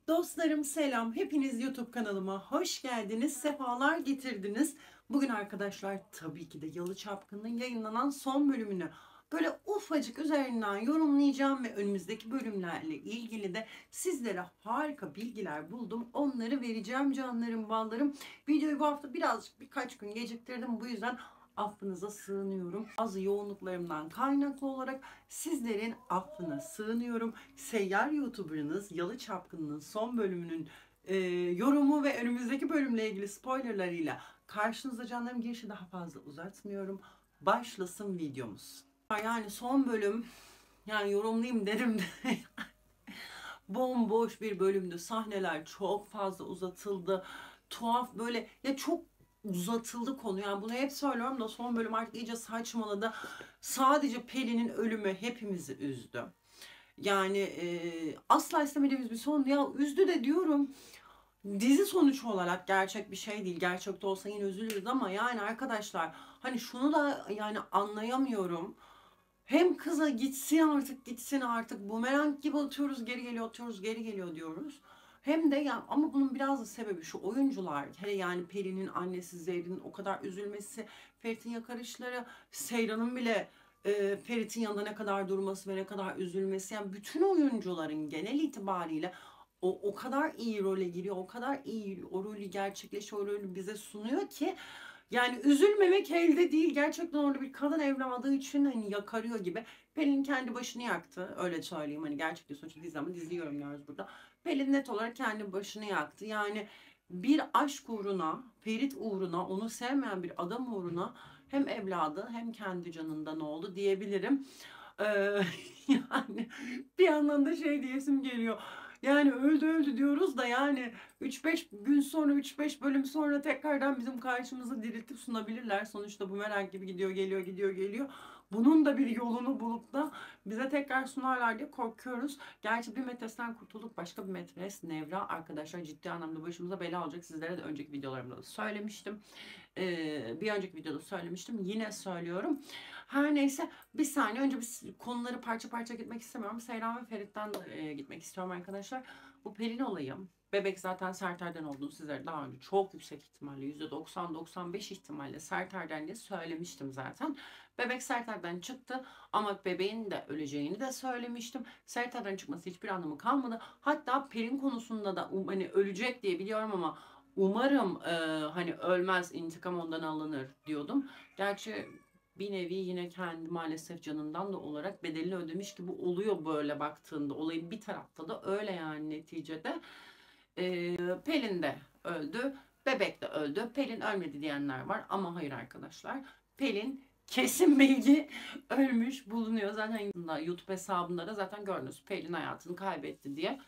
Dostlarım selam. Hepiniz YouTube kanalıma hoş geldiniz. Sefalar getirdiniz. Bugün arkadaşlar tabii ki de Yalı Çapkını'nın yayınlanan son bölümünü böyle ufacık üzerinden yorumlayacağım ve önümüzdeki bölümlerle ilgili de sizlere harika bilgiler buldum. Onları vereceğim canlarım, ballarım. Videoyu bu hafta birkaç gün geciktirdim. Bu yüzden affınıza sığınıyorum. Bazı yoğunluklarımdan kaynaklı olarak sizlerin affına sığınıyorum. Seyyar YouTuber'ınız Yalı Çapkını'nın son bölümünün yorumu ve önümüzdeki bölümle ilgili spoilerlarıyla karşınızda canlarım. Girişi daha fazla uzatmıyorum. Başlasın videomuz. Yani son bölüm, yani yorumlayayım dedim de bomboş bir bölümdü. Sahneler çok fazla uzatıldı. Tuhaf böyle ya, çok uzatıldı konu. Yani bunu hep söylüyorum da son bölüm artık iyice saçmaladı. Sadece Pelin'in ölümü hepimizi üzdü. Yani asla istemediğimiz bir son. Ya üzdü de diyorum. Dizi sonuç olarak gerçek bir şey değil. Gerçekte olsa yine üzülürüz ama yani arkadaşlar hani şunu da yani anlayamıyorum. Hem kıza gitsin artık bumerang gibi atıyoruz, geri geliyor, atıyoruz, geri geliyor diyoruz. Hem de ya, ama bunun biraz da sebebi şu: oyuncular, hele yani Peri'nin annesi Zehrin'in o kadar üzülmesi, Ferit'in yakarışları, Seyran'ın bile Ferit'in yanında ne kadar durması ve ne kadar üzülmesi, yani bütün oyuncuların genel itibariyle o kadar iyi role giriyor, o kadar iyi o rolü gerçekleşiyor, o rolü bize sunuyor ki yani üzülmemek elde değil. Gerçekten orada bir kadın evladığı için hani yakarıyor gibi. Pelin kendi başını yaktı. Öyle söyleyeyim. Hani gerçekten sonuçta dizi, ama dizi yorumluyoruz burada. Pelin net olarak kendi başını yaktı. Yani bir aşk uğruna, Ferit uğruna, onu sevmeyen bir adam uğruna hem evladı hem kendi canından oldu diyebilirim. Ee, yani bir yandan da şey diyesim geliyor. Yani öldü diyoruz da yani 3-5 gün sonra, 3-5 bölüm sonra tekrardan bizim karşımıza diriltip sunabilirler. Sonuçta bu merak gibi gidiyor geliyor, gidiyor geliyor. Bunun da bir yolunu bulup da bize tekrar sunarlar diye korkuyoruz. Gerçi bir metresten kurtulduk, başka bir metres Nevra arkadaşlar ciddi anlamda başımıza bela olacak. Sizlere de önceki videolarımda da söylemiştim. Bir önceki videoda söylemiştim. Yine söylüyorum. Her neyse, bir saniye önce biz konuları parça parça gitmek istemiyorum. Seyran ve Ferit'ten gitmek istiyorum arkadaşlar. Bu Pelin olayı. Bebek zaten Serter'den olduğunu sizlere daha önce çok yüksek ihtimalle %90-95 ihtimalle Serter'den diye söylemiştim zaten. Bebek Serter'den çıktı ama bebeğin de öleceğini de söylemiştim. Serter'den çıkması hiçbir anlamı kalmadı. Hatta Pelin konusunda da hani ölecek diye biliyorum ama umarım hani ölmez, intikam ondan alınır diyordum. Gerçi bir nevi yine kendi maalesef canından da olarak bedelini ödemiş gibi oluyor böyle baktığında. Olayın bir tarafta da öyle yani neticede. Pelin de öldü. Bebek de öldü. Pelin ölmedi diyenler var ama hayır arkadaşlar. Pelin kesin bilgi ölmüş bulunuyor. Zaten YouTube hesabında da zaten gördünüz, Pelin hayatını kaybetti diye.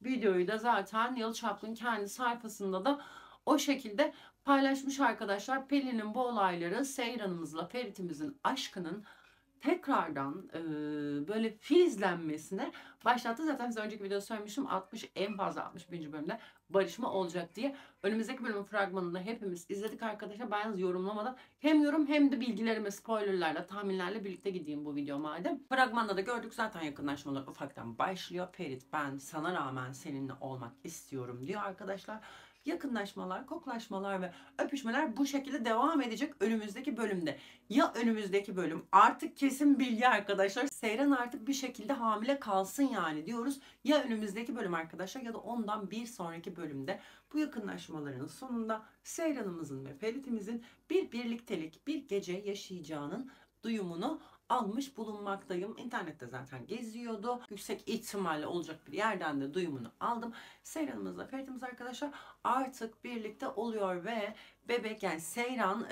Videoyu da zaten Yalı Çapkın kendi sayfasında da o şekilde paylaşmış arkadaşlar. Pelin'in bu olayları Seyran'ımızla Ferit'imizin aşkının tekrardan böyle filizlenmesine başlattı. Zaten size önceki videoda söylemiştim, 60 en fazla 61. bölümde barışma olacak diye. Önümüzdeki bölümün fragmanını hepimiz izledik arkadaşlar. Ben yalnız yorumlamadan hem yorum hem de bilgilerime, spoilerlarla, tahminlerle birlikte gideyim bu video madem. Fragmanda da gördük zaten, yakınlaşmalar ufaktan başlıyor. Ferit, ben sana rağmen seninle olmak istiyorum diyor arkadaşlar. Yakınlaşmalar, koklaşmalar ve öpüşmeler bu şekilde devam edecek önümüzdeki bölümde. Ya önümüzdeki bölüm artık kesin bilgi arkadaşlar, Seyran artık bir şekilde hamile kalsın yani diyoruz. Ya önümüzdeki bölüm arkadaşlar ya da ondan bir sonraki bölümde bu yakınlaşmaların sonunda Seyran'ımızın ve Ferit'imizin bir birliktelik, bir gece yaşayacağının duyumunu almış bulunmaktayım. İnternette zaten geziyordu. Yüksek ihtimalle olacak bir yerden de duyumunu aldım. Seyran'ımızla Ferit'imiz arkadaşlar artık birlikte oluyor ve bebek, yani Seyran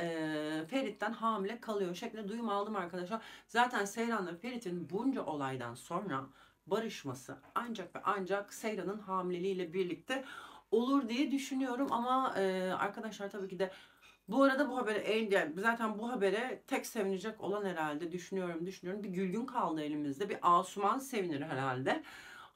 Ferit'ten hamile kalıyor şeklinde duyum aldım arkadaşlar. Zaten Seyran ve Ferit'in bunca olaydan sonra barışması ancak ve ancak Seyran'ın hamileliğiyle birlikte olur diye düşünüyorum ama arkadaşlar tabii ki de bu arada bu habere yani zaten bu habere tek sevinecek olan herhalde düşünüyorum bir Gülgün kaldı elimizde. Bir Asuman sevinir herhalde.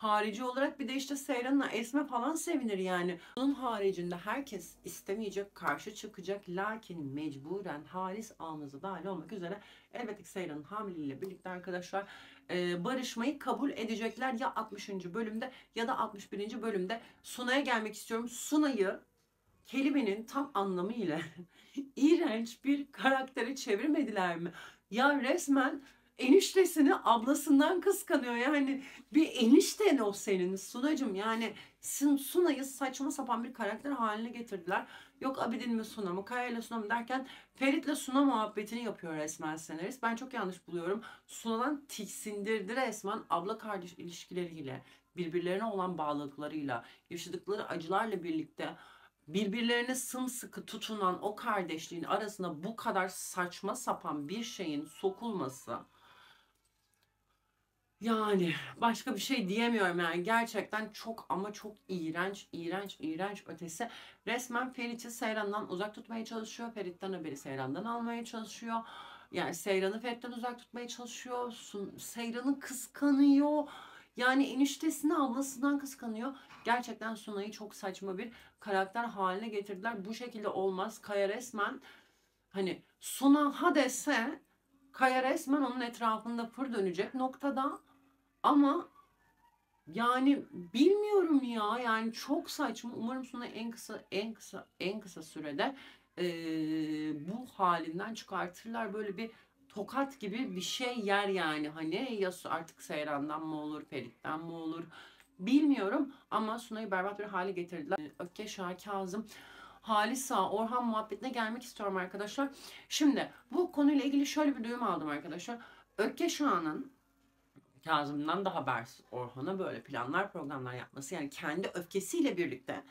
Harici olarak bir de işte Seyran'la Esme falan sevinir yani. Bunun haricinde herkes istemeyecek, karşı çıkacak. Lakin mecburen Halis Alnız'a dahil olmak üzere elbette ki Seyran'ın hamileliğiyle birlikte arkadaşlar barışmayı kabul edecekler. Ya 60. bölümde ya da 61. bölümde. Suna'ya gelmek istiyorum. Suna'yı kelimenin tam anlamıyla iğrenç bir karaktere çevirmediler mi? Ya resmen eniştesini ablasından kıskanıyor. Yani bir enişten o senin Sunacığım. Yani Suna'yı saçma sapan bir karakter haline getirdiler. Yok Abidin mi Suna mı, Kaya ile Suna mı derken Ferit'le Suna muhabbetini yapıyor resmen senarist. Ben çok yanlış buluyorum. Suna'dan tiksindirdi resmen abla kardeş ilişkileriyle, birbirlerine olan bağlılıklarıyla, yaşadıkları acılarla birlikte birbirlerine sımsıkı tutunan o kardeşliğin arasına bu kadar saçma sapan bir şeyin sokulması, yani başka bir şey diyemiyorum yani gerçekten çok ama çok iğrenç, iğrenç, iğrenç ötesi. Resmen Ferit'i Seyran'dan uzak tutmaya çalışıyor. Ferit'ten haberi Seyran'dan almaya çalışıyor. Yani Seyran'ı Ferit'ten uzak tutmaya çalışıyor. Seyran'ı kıskanıyor. Yani eniştesini ablasından kıskanıyor. Gerçekten Sunay'ı çok saçma bir karakter haline getirdiler. Bu şekilde olmaz. Kaya resmen hani Suna ha dese Kaya resmen onun etrafında fır dönecek noktada. Ama yani bilmiyorum ya yani çok saçma. Umarım Suna en kısa sürede bu halinden çıkartırlar. Böyle bir tokat gibi bir şey yer yani. Hani ya artık Seyran'dan mı olur, Ferit'ten mi olur bilmiyorum. Ama Suna'yı berbat bir hale getirdiler. Ökkeş Ağa, Kazım, Halis Ağa, Orhan muhabbetine gelmek istiyorum arkadaşlar. Şimdi bu konuyla ilgili şöyle bir duyum aldım arkadaşlar. Ökkeş Ağa'nın Kazım'dan da habersiz Orhan'a böyle planlar programlar yapması yani kendi öfkesiyle birlikte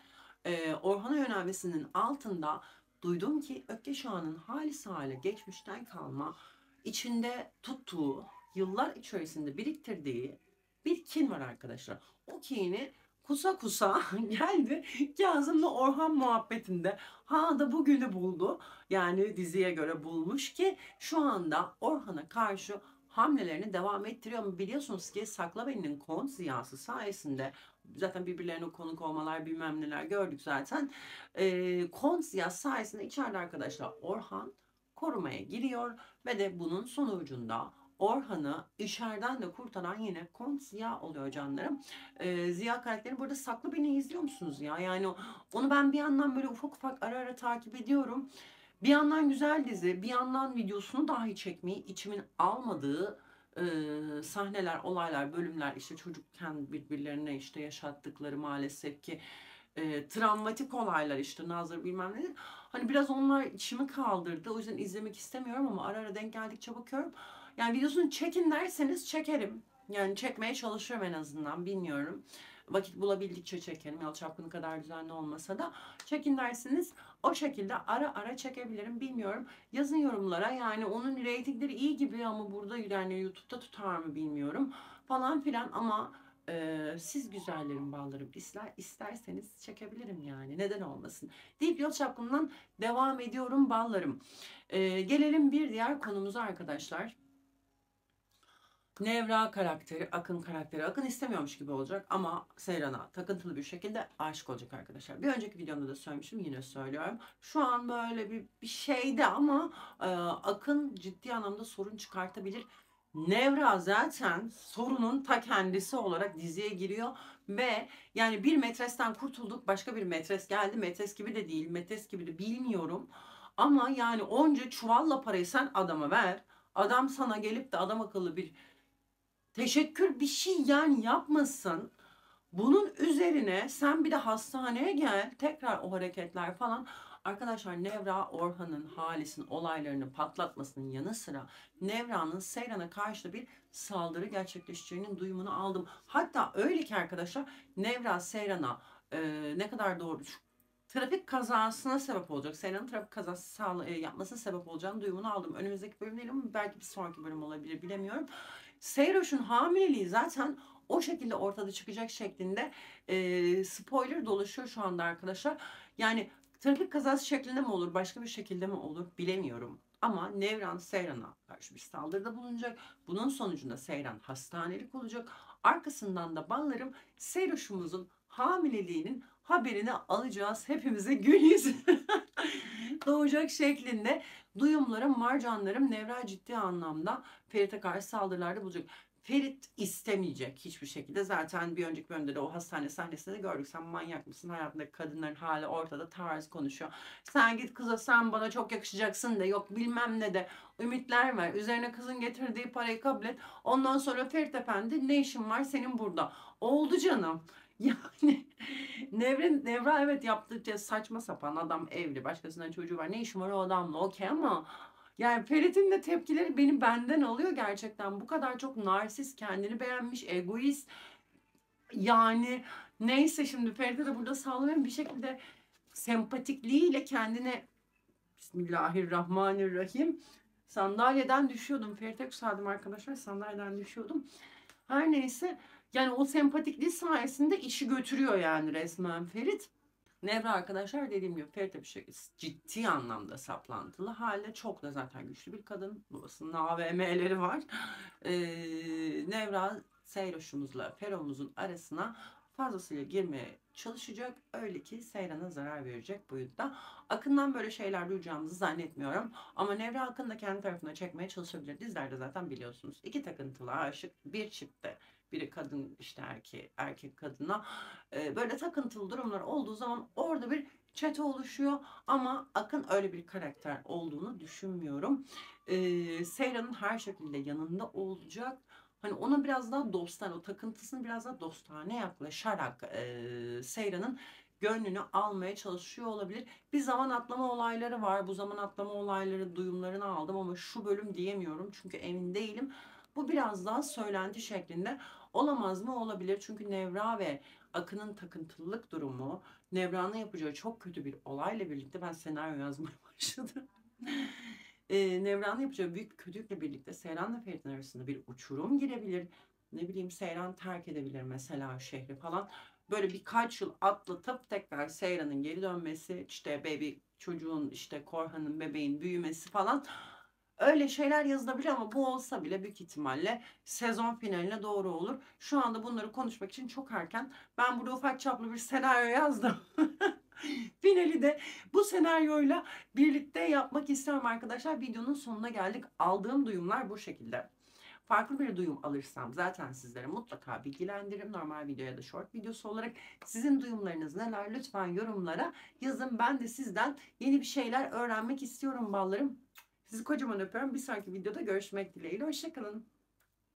Orhan'a yönelmesinin altında duydum ki Ökkeş Ağa'nın halis hali geçmişten kalma içinde tuttuğu yıllar içerisinde biriktirdiği bir kin var arkadaşlar. O kini kusa kusa geldi Kazım'la Orhan muhabbetinde ha da bugünü buldu. Yani diziye göre bulmuş ki şu anda Orhan'a karşı hamlelerini devam ettiriyor ama biliyorsunuz ki Saklabe'nin kon ziyası sayesinde zaten birbirlerine konuk olmalar bilmem neler gördük zaten. Kon ziyası sayesinde içeride arkadaşlar Orhan korumaya giriyor ve de bunun sonucunda Orhan'ı içeriden de kurtaran yine Kont Ziya oluyor canlarım. Ziya karakteri burada Saklı Beni izliyor musunuz ya? Yani onu ben bir yandan böyle ufak ufak ara ara takip ediyorum. Bir yandan güzel dizi, bir yandan videosunu dahi çekmeyi içimin almadığı sahneler, olaylar, bölümler işte çocukken birbirlerine işte yaşattıkları maalesef ki travmatik olaylar işte Nazır bilmem ne. Hani biraz onlar içimi kaldırdı. O yüzden izlemek istemiyorum ama ara ara denk geldikçe bakıyorum. Yani videosunu çekin derseniz çekerim. Yani çekmeye çalışıyorum en azından bilmiyorum. Vakit bulabildikçe çekerim. Yalı Çapkını kadar düzenli olmasa da. Çekin dersiniz o şekilde ara ara çekebilirim bilmiyorum. Yazın yorumlara yani onun reytingleri iyi gibi ama burada yani YouTube'da tutar mı bilmiyorum falan filan ama siz güzellerim ballarım isterseniz çekebilirim yani neden olmasın deyip Yalı Çapkını'ndan devam ediyorum ballarım. Gelelim bir diğer konumuza arkadaşlar. Nevra karakteri, Akın karakteri. Akın istemiyormuş gibi olacak ama Seyran'a takıntılı bir şekilde aşık olacak arkadaşlar. Bir önceki videomda da söylemiştim yine söylüyorum. Şu an böyle bir şeydi ama Akın ciddi anlamda sorun çıkartabilir. Nevra zaten sorunun ta kendisi olarak diziye giriyor ve yani bir metresten kurtulduk başka bir metres geldi. Metres gibi de değil, metres gibi de bilmiyorum. Ama yani onca çuvalla parayı sen adama ver. Adam sana gelip de adam akıllı bir teşekkür bir şey yani yapmasın. Bunun üzerine sen bir de hastaneye gel. Tekrar o hareketler falan. Arkadaşlar Nevra Orhan'ın Halis'in olaylarını patlatmasının yanı sıra Nevra'nın Seyran'a karşı bir saldırı gerçekleşeceğinin duyumunu aldım. Hatta öyle ki arkadaşlar Nevra Seyran'a ne kadar doğru trafik kazasına sebep olacak. Seyran'ın trafik kazası yapmasına sebep olacağını duyumunu aldım. Önümüzdeki bölüm değil ama belki bir sonraki bölüm olabilir bilemiyorum. Seyroş'un hamileliği zaten o şekilde ortada çıkacak şeklinde spoiler dolaşıyor şu anda arkadaşlar. Yani trafik kazası şeklinde mi olur, başka bir şekilde mi olur bilemiyorum. Ama Nevran Seyran'a karşı bir saldırıda bulunacak. Bunun sonucunda Seyran hastanelik olacak. Arkasından da ballarım Seyroş'umuzun hamileliğinin haberini alacağız. Hepimize gün yüzü doğacak şeklinde duyumlarım var canlarım. Nevra ciddi anlamda Ferit'e karşı saldırılarda bulacak. Ferit istemeyecek hiçbir şekilde. Zaten bir önceki bölümde de o hastane sahnesinde de gördük. Sen manyak mısın? Hayatındaki kadınların hali ortada, tarz konuşuyor. Sen git kıza, sen bana çok yakışacaksın de, yok bilmem ne de, ümitler ver. Üzerine kızın getirdiği parayı kabul et. Ondan sonra Ferit Efendi, ne işin var senin burada? Oldu canım. Yani Nevra evet yaptıkça saçma sapan, adam evli, başkasından çocuğu var, ne işin var o adamla, okey, ama yani Ferit'in de tepkileri beni benden alıyor gerçekten. Bu kadar çok narsist, kendini beğenmiş, egoist. Yani neyse, şimdi Ferit'e de burada sağlamayayım, bir şekilde sempatikliğiyle kendine, Bismillahirrahmanirrahim, sandalyeden düşüyordum. Ferit'e küseldim arkadaşlar, sandalyeden düşüyordum. Her neyse, yani o sempatikliği sayesinde işi götürüyor yani resmen Ferit. Nevra arkadaşlar, dediğim gibi Ferit'e bir şey ciddi anlamda saplantılı halde, çok da zaten güçlü bir kadın. Babasının AVM'leri var. Nevra Seyroş'umuzla Fero'muzun arasına fazlasıyla girmeye çalışacak. Öyle ki Seyran'a zarar verecek boyutta. Akın'dan böyle şeyler duyacağımızı zannetmiyorum. Ama Nevra Akın'ı da kendi tarafına çekmeye çalışabilir. Dizlerde zaten biliyorsunuz. İki takıntılı aşık bir çiftte. Biri kadın işte erkek kadına. Böyle takıntılı durumlar olduğu zaman orada bir çete oluşuyor. Ama Akın öyle bir karakter olduğunu düşünmüyorum. Seyran'ın her şekilde yanında olacak. Hani ona biraz daha dostane, o takıntısını biraz daha dostane yaklaşarak Seyran'ın gönlünü almaya çalışıyor olabilir. Bir zaman atlama olayları var. Bu zaman atlama olayları duyumlarını aldım ama şu bölüm diyemiyorum çünkü emin değilim. Bu biraz daha söylenti şeklinde. Olamaz mı? Olabilir. Çünkü Nevra ve Akın'ın takıntılılık durumu, Nevra'nın yapacağı çok kötü bir olayla birlikte ben senaryo yazmaya başladım. Nevra'nın yapacağı büyük bir kötülükle birlikte Seyran'la Ferit'in arasında bir uçurum girebilir. Ne bileyim, Seyran terk edebilir mesela şehri falan. Böyle birkaç yıl atlatıp tekrar Seyran'ın geri dönmesi, işte çocuğun, işte Korhan'ın, bebeğin büyümesi falan. Öyle şeyler yazılabilir ama bu olsa bile büyük ihtimalle sezon finaline doğru olur. Şu anda bunları konuşmak için çok erken. Ben burada ufak çaplı bir senaryo yazdım. Finali de bu senaryoyla birlikte yapmak istiyorum arkadaşlar. Videonun sonuna geldik. Aldığım duyumlar bu şekilde. Farklı bir duyum alırsam zaten sizlere mutlaka bilgilendiririm. Normal video ya da short videosu olarak. Sizin duyumlarınız neler? Lütfen yorumlara yazın. Ben de sizden yeni bir şeyler öğrenmek istiyorum ballarım. Sizi kocaman öpüyorum. Bir sonraki videoda görüşmek dileğiyle. Hoşçakalın.